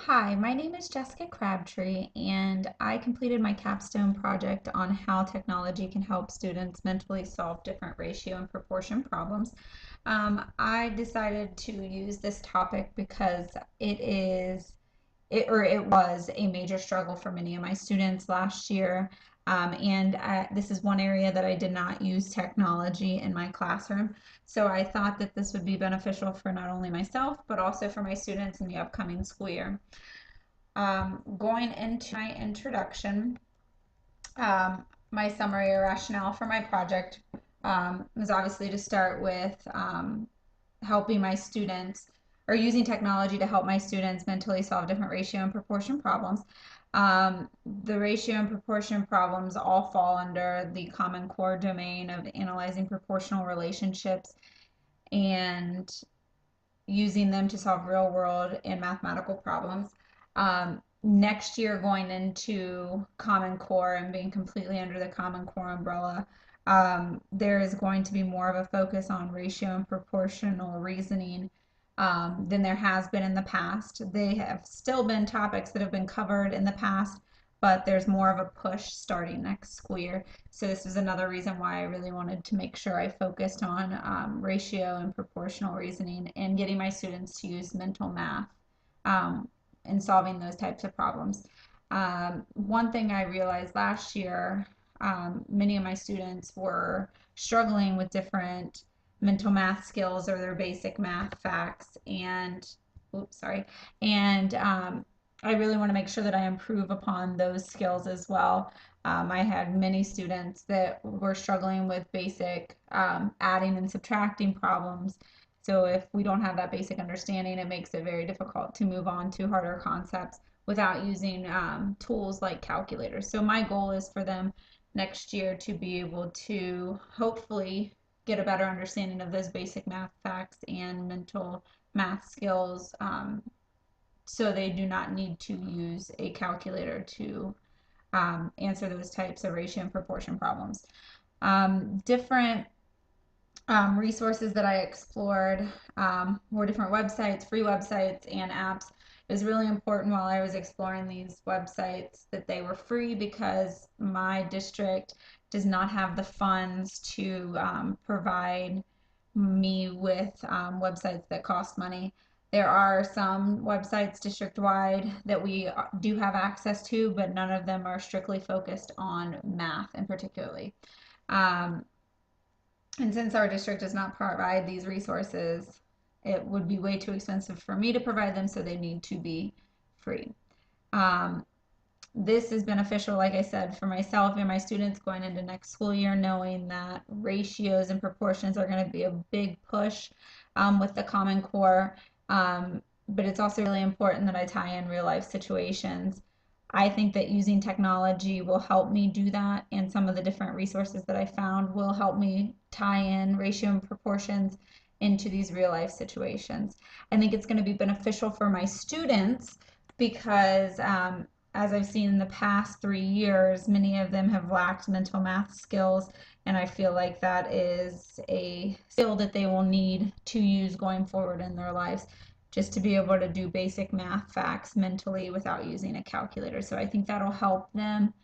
Hi, my name is Jessica Crabtree, and I completed my capstone project on how technology can help students mentally solve different ratio and proportion problems. I decided to use this topic because it was a major struggle for many of my students last year. This is one area that I did not use technology in my classroom. So I thought that this would be beneficial for not only myself, but also for my students in the upcoming school year. Going into my introduction, my summary or rationale for my project was obviously to start with helping my students or using technology to help my students mentally solve different ratio and proportion problems. The ratio and proportion problems all fall under the Common Core domain of analyzing proportional relationships and using them to solve real world and mathematical problems. Next year, going into Common Core and being completely under the Common Core umbrella, there is going to be more of a focus on ratio and proportional reasoning than there has been in the past. They have still been topics that have been covered in the past, but there's more of a push starting next school year. So this is another reason why I really wanted to make sure I focused on ratio and proportional reasoning and getting my students to use mental math um, in solving those types of problems. One thing I realized last year, many of my students were struggling with different mental math skills or their basic math facts oops, sorry, and I really want to make sure that I improve upon those skills as well. I had many students that were struggling with basic adding and subtracting problems. So if we don't have that basic understanding, it makes it very difficult to move on to harder concepts without using tools like calculators. So my goal is for them next year to be able to hopefully get a better understanding of those basic math facts and mental math skills, so they do not need to use a calculator to answer those types of ratio and proportion problems. Different resources that I explored were different websites, free websites, and apps. It was really important while I was exploring these websites that they were free because my district does not have the funds to provide me with websites that cost money. There are some websites district wide that we do have access to, but none of them are strictly focused on math in particularly. Um, and since our district does not provide these resources, it would be way too expensive for me to provide them, so they need to be free. Um, this is beneficial, like I said, for myself and my students going into next school year, knowing that ratios and proportions are going to be a big push with the Common Core. But it's also really important that I tie in real life situations. I think that using technology will help me do that, and some of the different resources that I found will help me tie in ratio and proportions into these real life situations. I think it's going to be beneficial for my students because as I've seen in the past 3 years, many of them have lacked mental math skills, and I feel like that is a skill that they will need to use going forward in their lives, just to be able to do basic math facts mentally without using a calculator. So I think that'll help them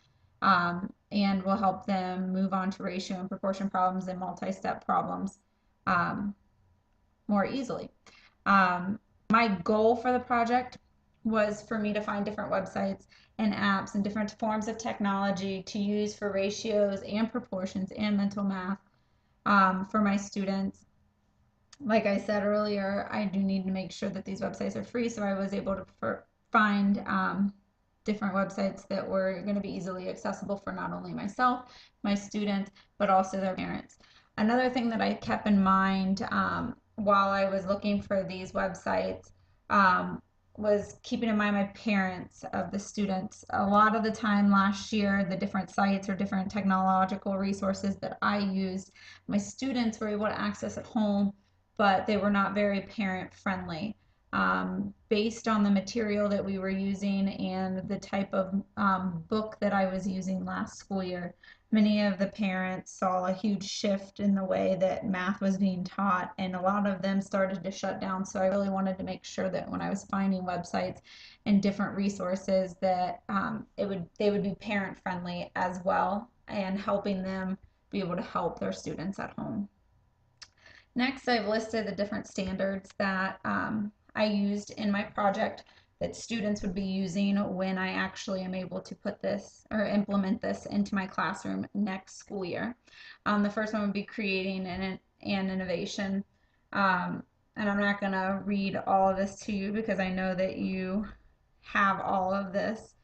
and will help them move on to ratio and proportion problems and multi-step problems um, more easily. My goal for the project was for me to find different websites and apps and different forms of technology to use for ratios and proportions and mental math for my students. Like I said earlier, I do need to make sure that these websites are free, so I was able to find different websites that were going to be easily accessible for not only myself, my students, but also their parents. Another thing that I kept in mind while I was looking for these websites was keeping in mind my parents of the students. A lot of the time last year, the different sites or different technological resources that I used, my students were able to access at home, but they were not very parent friendly. based on the material that we were using and the type of book that I was using last school year. Many of the parents saw a huge shift in the way that math was being taught, and a lot of them started to shut down. So I really wanted to make sure that when I was finding websites and different resources, that they would be parent friendly as well, and helping them be able to help their students at home. Next, I've listed the different standards that I used in my project that students would be using when I actually am able to put this or implement this into my classroom next school year. The first one would be creating an innovation. And I'm not going to read all of this to you because I know that you have all of this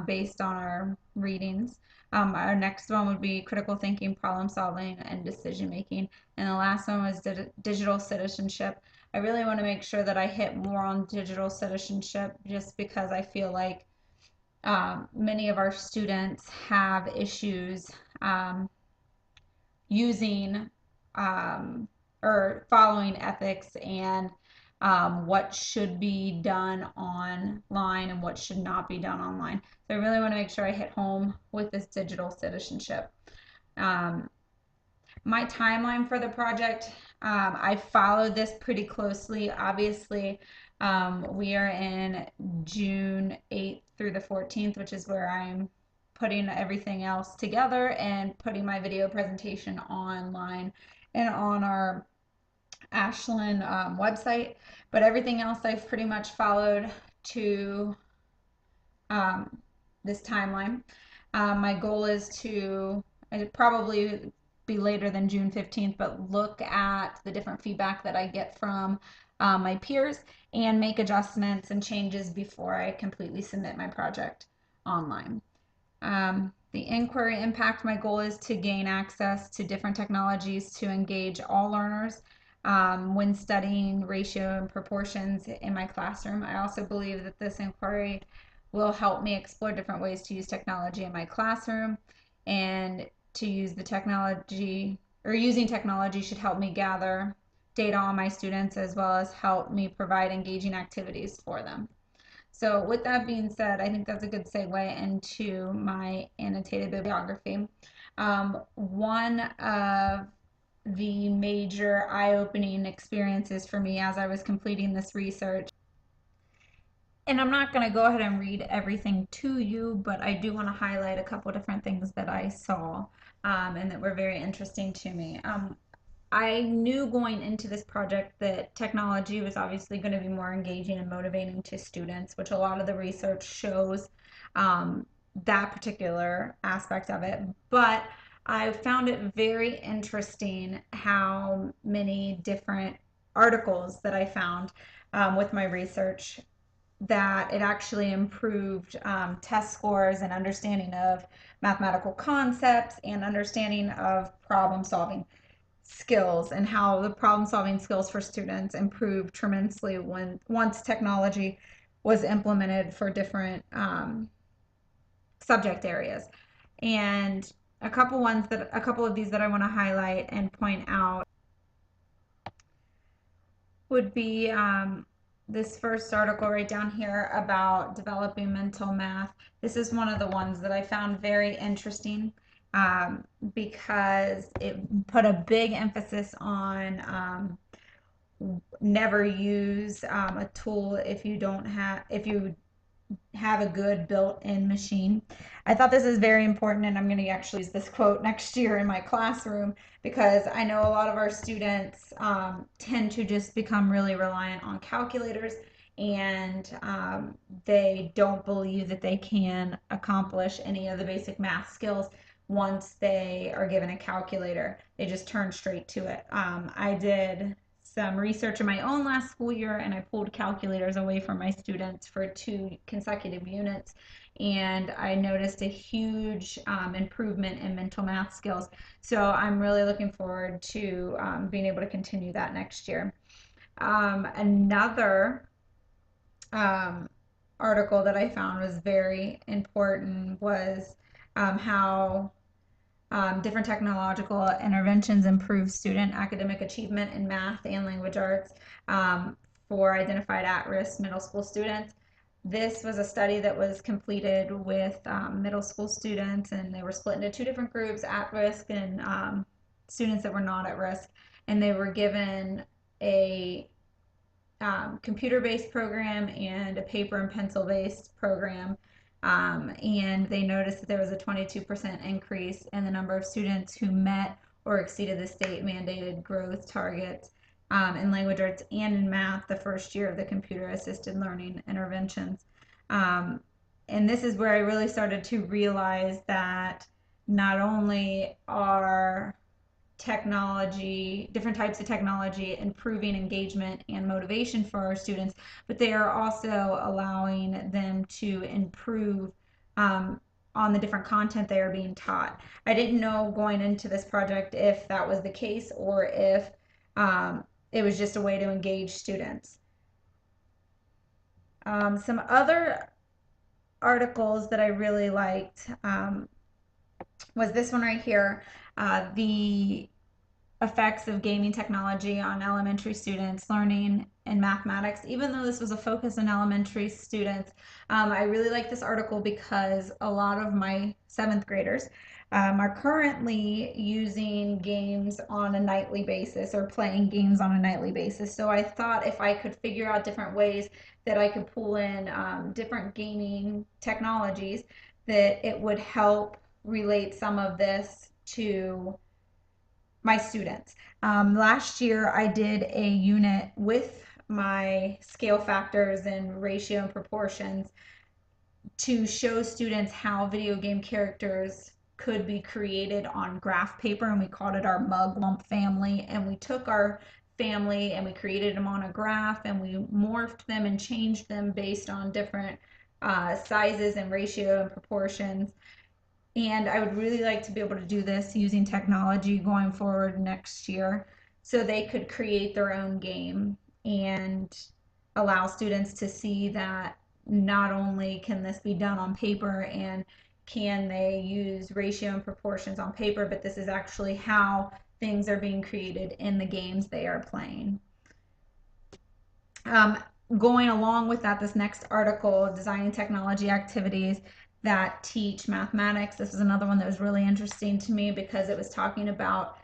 based on our readings. Our next one would be critical thinking, problem solving, and decision making. And the last one was digital citizenship. I really want to make sure that I hit more on digital citizenship just because I feel like many of our students have issues using um, or following ethics and what should be done online and what should not be done online. So I really want to make sure I hit home with this digital citizenship. Um, my timeline for the project, I followed this pretty closely. Obviously, we are in June 8th through the 14th, which is where I'm putting everything else together and putting my video presentation online and on our Ashland website. But everything else I've pretty much followed to um, this timeline. My goal is to probably be later than June 15th, but look at the different feedback that I get from my peers and make adjustments and changes before I completely submit my project online. The inquiry impact, my goal is to gain access to different technologies to engage all learners when studying ratio and proportions in my classroom. I also believe that this inquiry will help me explore different ways to use technology in my classroom, and to use the technology or using technology should help me gather data on my students as well as help me provide engaging activities for them. So with that being said, I think that's a good segue into my annotated bibliography. One of the major eye-opening experiences for me as I was completing this research, and I'm not going to go ahead and read everything to you, but I do want to highlight a couple different things that I saw and that were very interesting to me. I knew going into this project that technology was obviously going to be more engaging and motivating to students, which a lot of the research shows that particular aspect of it. But I found it very interesting how many different articles that I found with my research that it actually improved test scores and understanding of mathematical concepts and understanding of problem solving skills, and how the problem solving skills for students improved tremendously when once technology was implemented for different subject areas. And a couple of these that I want to highlight and point out would be this first article right down here about developing mental math. This is one of the ones that I found very interesting because it put a big emphasis on never use a tool if you don't have if you have a good built-in machine. I thought this is very important, and I'm going to actually use this quote next year in my classroom because I know a lot of our students tend to just become really reliant on calculators, and they don't believe that they can accomplish any of the basic math skills once they are given a calculator. They just turn straight to it. I did some research in my own last school year, and I pulled calculators away from my students for 2 consecutive units, and I noticed a huge improvement in mental math skills. So I'm really looking forward to being able to continue that next year. Another article that I found was very important was how different technological interventions improve student academic achievement in math and language arts. for identified at-risk middle school students. This was a study that was completed with middle school students, and they were split into two different groups, at risk and students that were not at risk. And they were given a computer-based program and a paper and pencil-based program. And they noticed that there was a 22% increase in the number of students who met or exceeded the state mandated growth targets in language arts and in math the first year of the computer assisted learning interventions. And this is where I really started to realize that not only are technology, different types of technology, improving engagement and motivation for our students, but they are also allowing them to improve on the different content they are being taught. I didn't know going into this project if that was the case or if it was just a way to engage students. Some other articles that I really liked was this one right here, the effects of gaming technology on elementary students learning in mathematics. Even though this was a focus on elementary students, I really like this article because a lot of my 7th graders are currently using games on a nightly basis or playing games on a nightly basis. So I thought if I could figure out different ways that I could pull in different gaming technologies, that it would help relate some of this to my students. Last year I did a unit with my scale factors and ratio and proportions to show students how video game characters could be created on graph paper, and we called it our mug lump family. And we took our family and we created them on a graph, and we morphed them and changed them based on different sizes and ratio and proportions. And I would really like to be able to do this using technology going forward next year, so they could create their own game and allow students to see that not only can this be done on paper and can they use ratio and proportions on paper, but this is actually how things are being created in the games they are playing. Going along with that, this next article, designing technology activities that teach mathematics. This is another one that was really interesting to me because it was talking about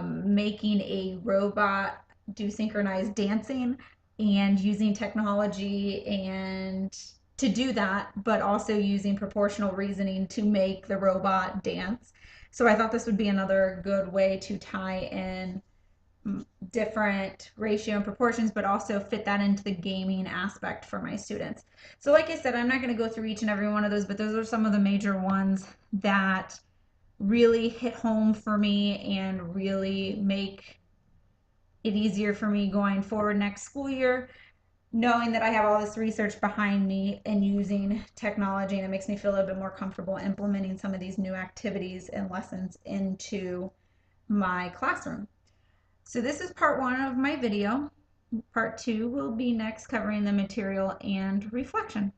making a robot do synchronized dancing and using technology and to do that, but also using proportional reasoning to make the robot dance. So I thought this would be another good way to tie in different ratio and proportions, but also fit that into the gaming aspect for my students. So like I said, I'm not going to go through each and every one of those, but those are some of the major ones that really hit home for me and really make it easier for me going forward next school year, knowing that I have all this research behind me and using technology, and it makes me feel a little bit more comfortable implementing some of these new activities and lessons into my classroom. So this is part 1 of my video. Part 2 will be next, covering the material and reflection.